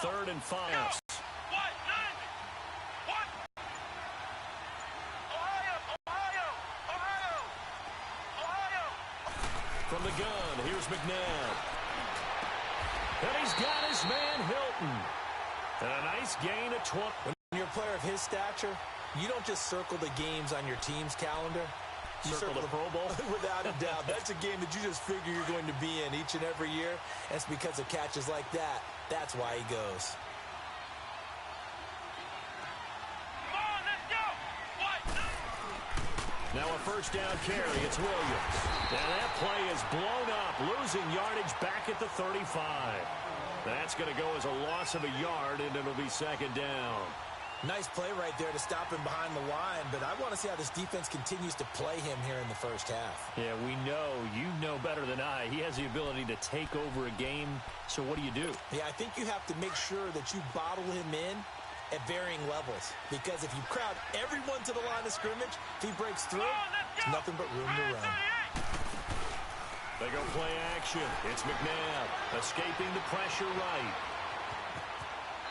3rd and 5. From the gun, here's McNabb. And he's got his man Hilton. And a nice gain of 20. When you're a player of his stature, you don't just circle the games on your team's calendar. You circle the Pro Bowl? Without a doubt. That's a game that you just figure you're going to be in each and every year. And it's because of catches like that. That's why he goes. Now a first down carry. It's Williams. And that play is blown up, losing yardage back at the 35. That's going to go as a loss of a yard, and it'll be 2nd down. Nice play right there to stop him behind the line, but I want to see how this defense continues to play him here in the first half. Yeah, we know. You know better than I. He has the ability to take over a game, so what do you do? Yeah, I think you have to make sure that you bottle him in at varying levels, because if you crowd everyone to the line of scrimmage, if he breaks through, there's nothing but room to run. They go play action. It's McNabb escaping the pressure right.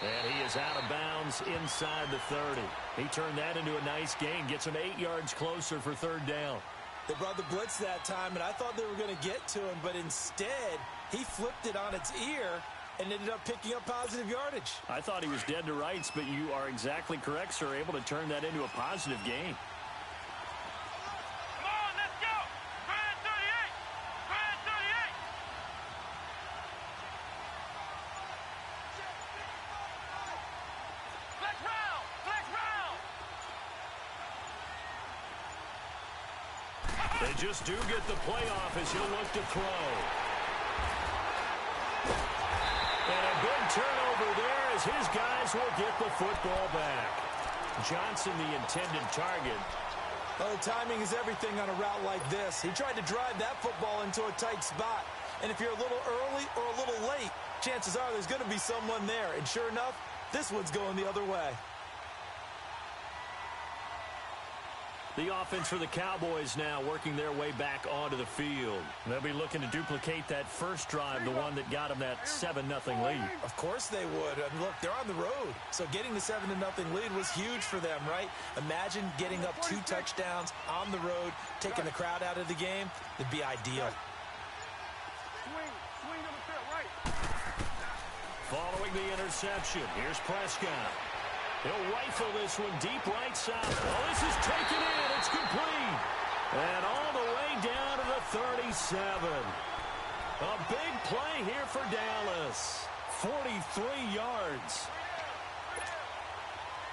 And he is out of bounds inside the 30. He turned that into a nice gain, gets him 8 yards closer for 3rd down. They brought the blitz that time, and I thought they were going to get to him, but instead, he flipped it on its ear and ended up picking up positive yardage. I thought he was dead to rights, but you are exactly correct, sir, able to turn that into a positive gain. Come on, let's go! Brand 38! Brand 38! Flex round! Flex round! They just do get the play off as he'll look to throw. And a big turnover there as his guys will get the football back. Johnson, the intended target. Oh, timing is everything on a route like this. He tried to drive that football into a tight spot. And if you're a little early or a little late, chances are there's going to be someone there. And sure enough, this one's going the other way. The offense for the Cowboys now working their way back onto the field. They'll be looking to duplicate that first drive, the one that got them that 7-0 lead. Of course they would. I mean, look, they're on the road. So getting the 7-0 lead was huge for them, right? Imagine getting up 2 touchdowns on the road, taking the crowd out of the game. It'd be ideal. Swing on the field, right. Following the interception, here's Prescott. He'll rifle this one deep right side. Oh, this is taken in. It's complete. And all the way down to the 37. A big play here for Dallas. 43 yards.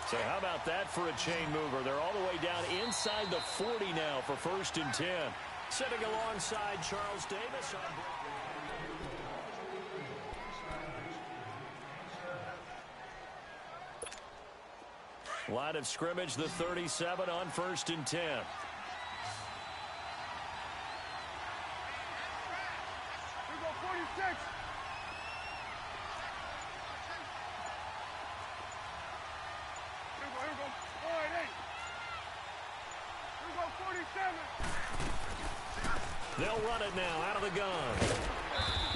So how about that for a chain mover? They're all the way down inside the 40 now for 1st and 10. Sitting alongside Charles Davis on... Line of scrimmage, the 37 on 1st and 10. Here we go, 46. Here we go. All right, 8. Here we go, 47. They'll run it now out of the gun.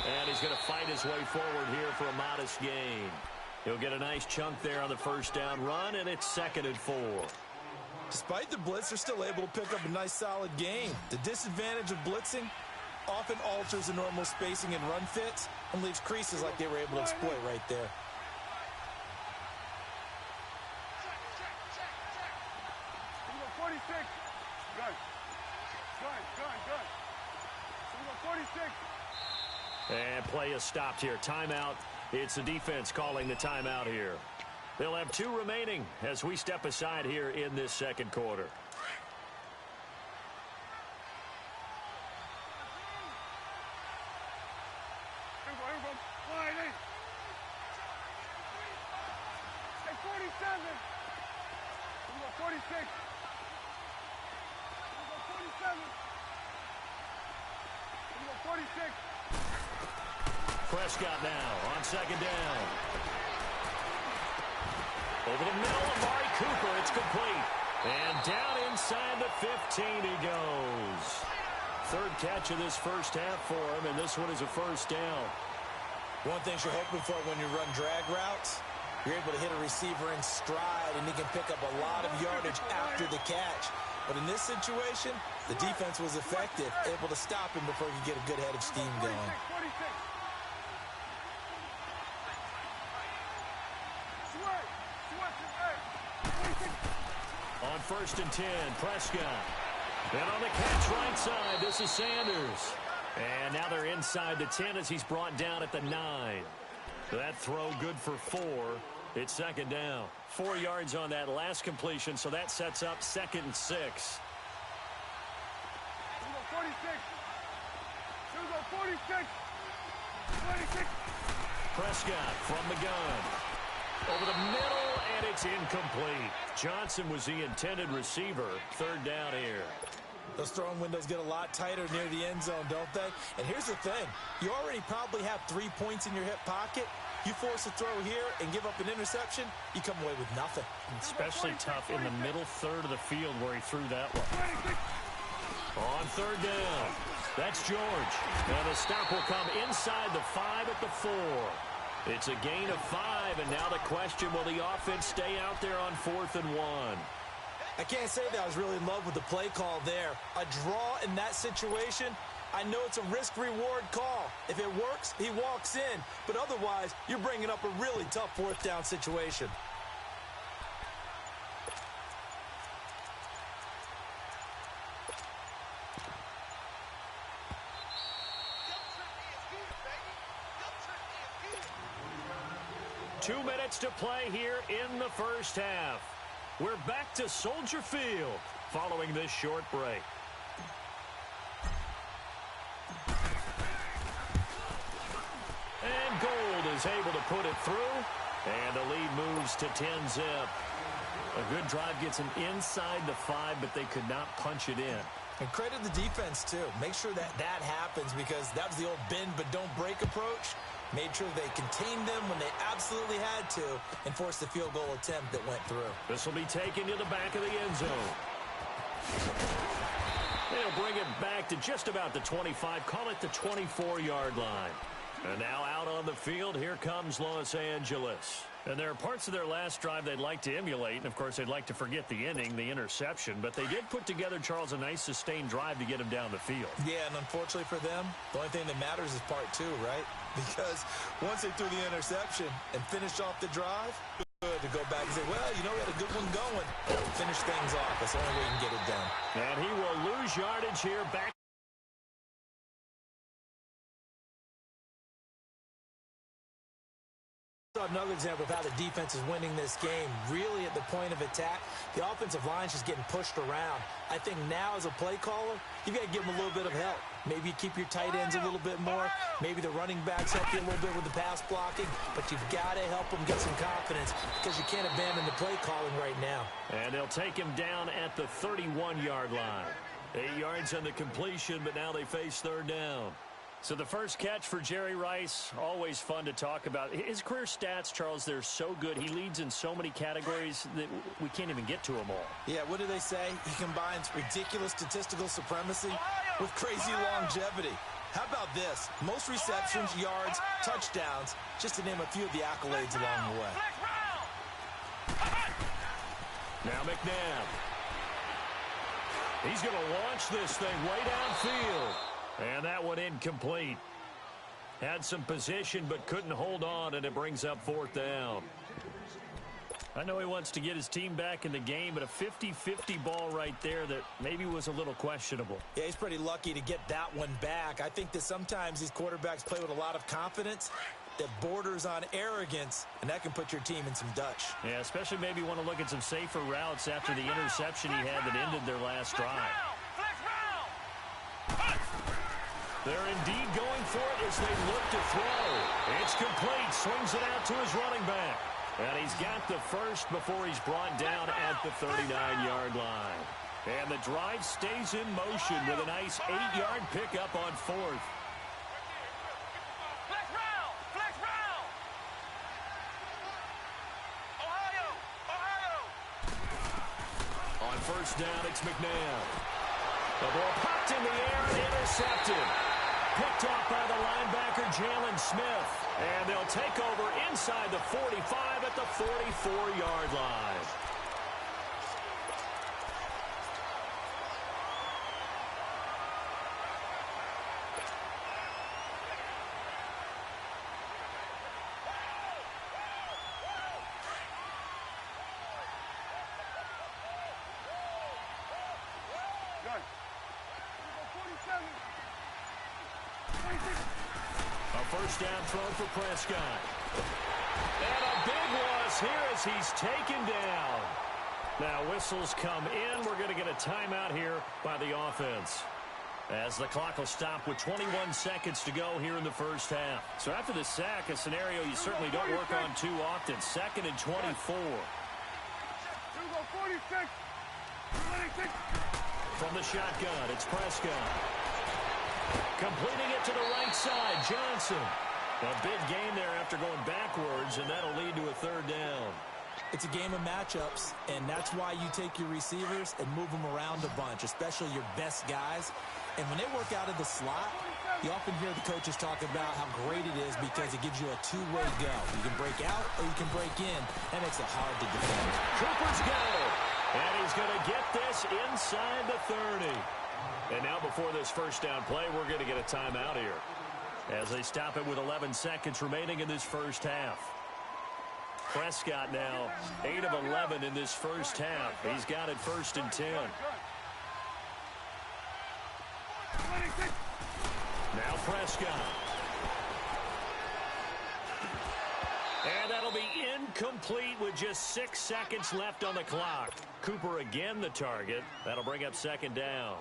And he's going to fight his way forward here for a modest gain. He'll get a nice chunk there on the first down run, and it's 2nd and 4. Despite the blitz, they're still able to pick up a nice, solid gain. The disadvantage of blitzing often alters the normal spacing and run fits and leaves creases like they were able to exploit right there. Here we go, 46. Good. Here we go, 46. And play is stopped here. Timeout. It's the defense calling the timeout here. They'll have 2 remaining as we step aside here in this 2nd quarter. Here we go. All right, 8. Hey, 47. Here we go, 46. Here we go, 47. Here we go, 46. Prescott now on 2nd down. Over the middle of Amari Cooper. It's complete. And down inside the 15 he goes. 3rd catch of this first half for him, and this one is a first down. One thing you're hoping for when you run drag routes, you're able to hit a receiver in stride, and he can pick up a lot of yardage after the catch. But in this situation, the defense was effective, able to stop him before he could get a good head of steam going. On 1st and 10, Prescott. And on the catch right side, this is Sanders. And now they're inside the 10 as he's brought down at the 9. That throw good for 4. It's 2nd down. 4 yards on that last completion, so that sets up 2nd and 6. 46. 26. Prescott from the gun. Over the middle, and it's incomplete. Johnson was the intended receiver. 3rd down here. Those throwing windows get a lot tighter near the end zone, don't they? And here's the thing. You already probably have 3 points in your hip pocket. You force a throw here and give up an interception, you come away with nothing. Especially tough in the middle third of the field where he threw that one. On 3rd down, that's George. And the stop will come inside the 5 at the 4. It's a gain of 5, and now the question, will the offense stay out there on 4th and 1? I can't say that I was really in love with the play call there. A draw in that situation, I know it's a risk-reward call. If it works, he walks in. But otherwise, you're bringing up a really tough 4th down situation. Two minutes to play here in the first half. We're back to Soldier Field following this short break. And Gold is able to put it through, and the lead moves to 10-zip. A good drive gets them inside the 5, but they could not punch it in. And credit the defense, too. Make sure that happens, because that was the old bend but don't break approach. Made sure they contained them when they absolutely had to and forced the field goal attempt that went through. This will be taken to the back of the end zone. They'll bring it back to just about the 25, call it the 24-yard line. And now out on the field, here comes Los Angeles. And there are parts of their last drive they'd like to emulate. And, of course, they'd like to forget the inning, the interception. But they did put together, Charles, a nice sustained drive to get him down the field. Yeah, and unfortunately for them, the only thing that matters is part 2, right? Because once they threw the interception and finished off the drive, good to go back and say, well, you know, we had a good one going. Finish things off. That's the only way you can get it done. And he will lose yardage here back. Another example of how the defense is winning this game. Really at the point of attack, the offensive line is just getting pushed around. I think now as a play caller, you've got to give them a little bit of help. Maybe you keep your tight ends a little bit more. Maybe the running backs help you a little bit with the pass blocking. But you've got to help them get some confidence because you can't abandon the play calling right now. And they'll take him down at the 31-yard line. 8 yards on the completion, but now they face 3rd down. So the first catch for Jerry Rice, always fun to talk about. His career stats, Charles, they're so good. He leads in so many categories that we can't even get to them all. Yeah, what do they say? He combines ridiculous statistical supremacy with crazy longevity. How about this? Most receptions, yards, touchdowns, just to name a few of the accolades along the way. Now McNabb. He's going to launch this thing way downfield. And that one incomplete. Had some position but couldn't hold on, and it brings up 4th down. I know he wants to get his team back in the game, but a 50-50 ball right there that maybe was a little questionable. Yeah, he's pretty lucky to get that one back. I think that sometimes these quarterbacks play with a lot of confidence that borders on arrogance, and that can put your team in some Dutch. Yeah, especially maybe want to look at some safer routes after the interception he had that ended their last drive. They're indeed going for it as they look to throw. It's complete. Swings it out to his running back. And he's got the first before he's brought down at the 39-yard line. And the drive stays in motion with a nice 8-yard pickup on 4th. On 1st down, it's McNabb. The ball popped in the air and intercepted. Picked off by the linebacker, Jalen Smith. And they'll take over inside the 45 at the 44-yard line. A first down throw for Prescott. And a big loss here as he's taken down. Now whistles come in. We're going to get a timeout here by the offense, as the clock will stop with 21 seconds to go here in the first half. So after the sack, a scenario you certainly don't work on too often. 2nd and 24. From the shotgun, it's Prescott. Completing it to the right side, Johnson. A big gain there after going backwards, and that'll lead to a 3rd down. It's a game of matchups, and that's why you take your receivers and move them around a bunch, especially your best guys. And when they work out of the slot, you often hear the coaches talk about how great it is because it gives you a two-way go. You can break out or you can break in. That makes it hard to defend. Cooper's got it. And he's going to get this inside the 30. And now before this first down play, we're going to get a timeout here, as they stop it with 11 seconds remaining in this first half. Prescott now 8 of 11 in this first half. He's got it 1st and 10. Now Prescott. And that'll be incomplete with just 6 seconds left on the clock. Cooper again the target. That'll bring up 2nd down.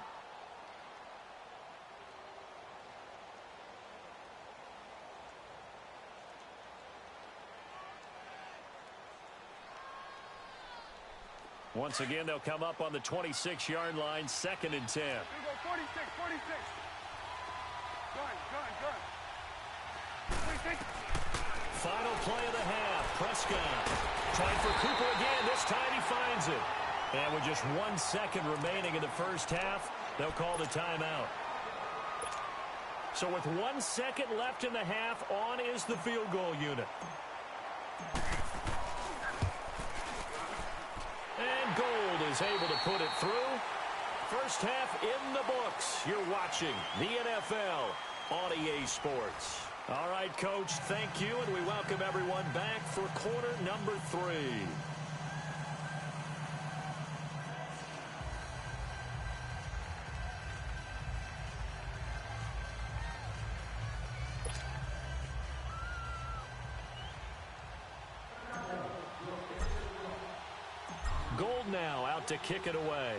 Once again, they'll come up on the 26-yard line, 2nd and 10. Here we go, 46. Gun. 46. Final play of the half. Prescott trying for Cooper again. This time he finds it. And with just 1 second remaining in the first half, they'll call the timeout. So with 1 second left in the half, on is the field goal unit. And Gold is able to put it through. First half in the books. You're watching the NFL on EA Sports. All right, Coach, thank you, and we welcome everyone back for quarter number 3. Gold now out to kick it away.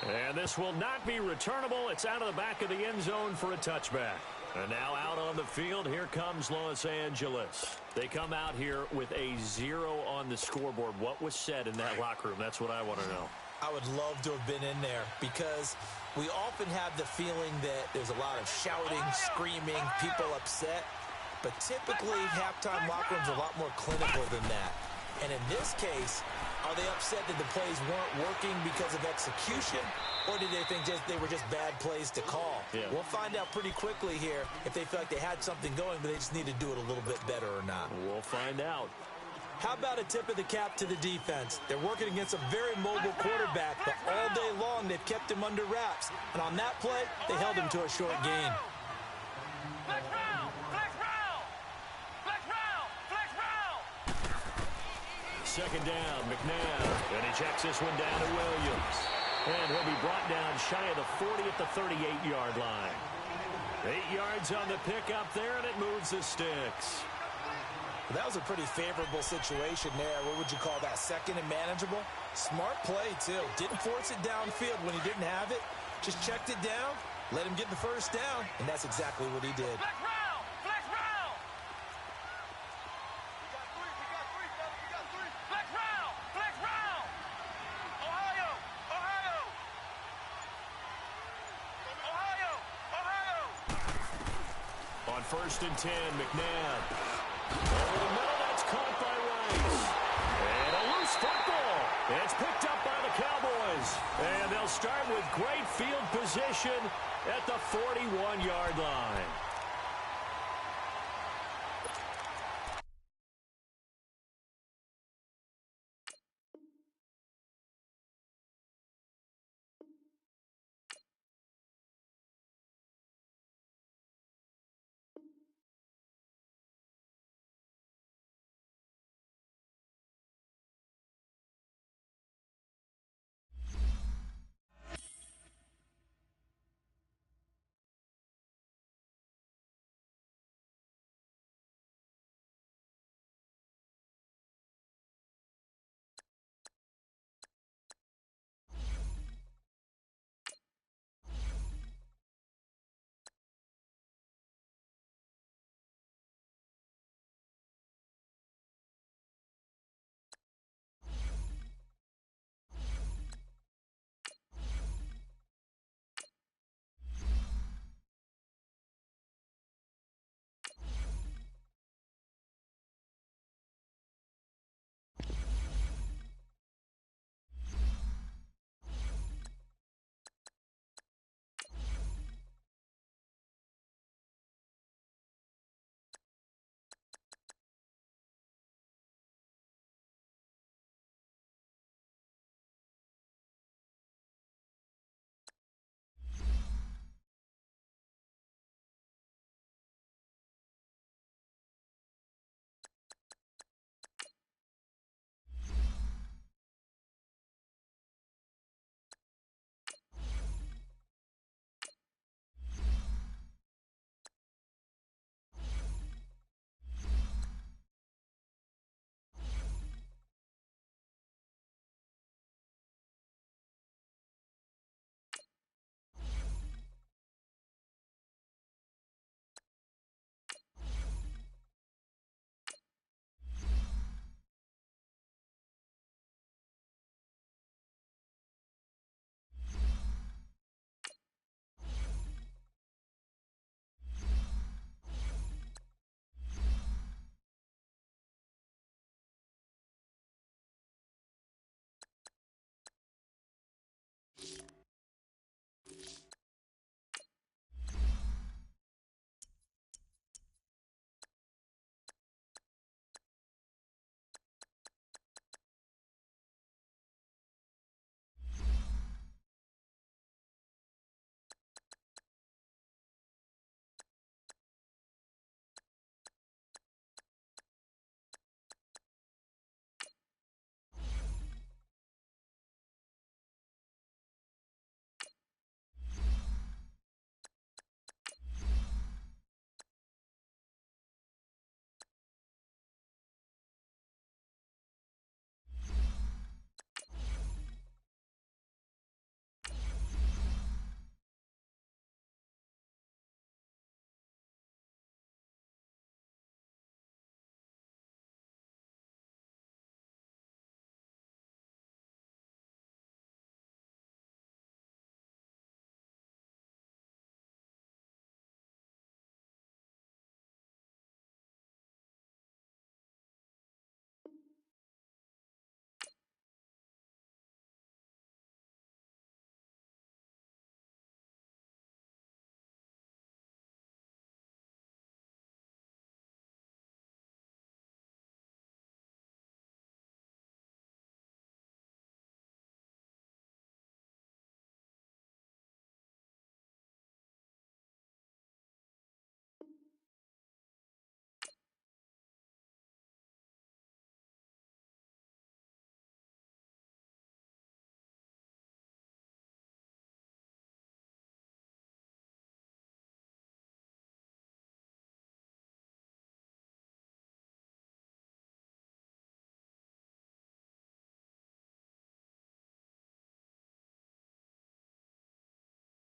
And this will not be returnable. It's out of the back of the end zone for a touchback. And now out on the field, here comes Los Angeles. They come out here with a 0 on the scoreboard. What was said in that locker room? That's what I want to know. I would love to have been in there because we often have the feeling that there's a lot of shouting, screaming, people upset. But typically, halftime locker rooms are a lot more clinical than that. And in this case, are they upset that the plays weren't working because of execution, or did they think they were just bad plays to call? Yeah. We'll find out pretty quickly here if they feel like they had something going, but they just need to do it a little bit better or not. We'll find out. How about a tip of the cap to the defense? They're working against a very mobile quarterback, but all day long they've kept him under wraps. And on that play, they held him to a short gain. Second down, McNabb. And he checks this one down to Williams. And he'll be brought down shy of the 40 at the 38-yard line. 8 yards on the pickup there, and it moves the sticks. That was a pretty favorable situation there. What would you call that? Second and manageable? Smart play, too. Didn't force it downfield when he didn't have it. Just checked it down, let him get the first down, and that's exactly what he did. First and 10, McNabb. Over the middle, that's caught by Rice. And a loose football. It's picked up by the Cowboys. is. And they'll start with great field position at the 41-yard line.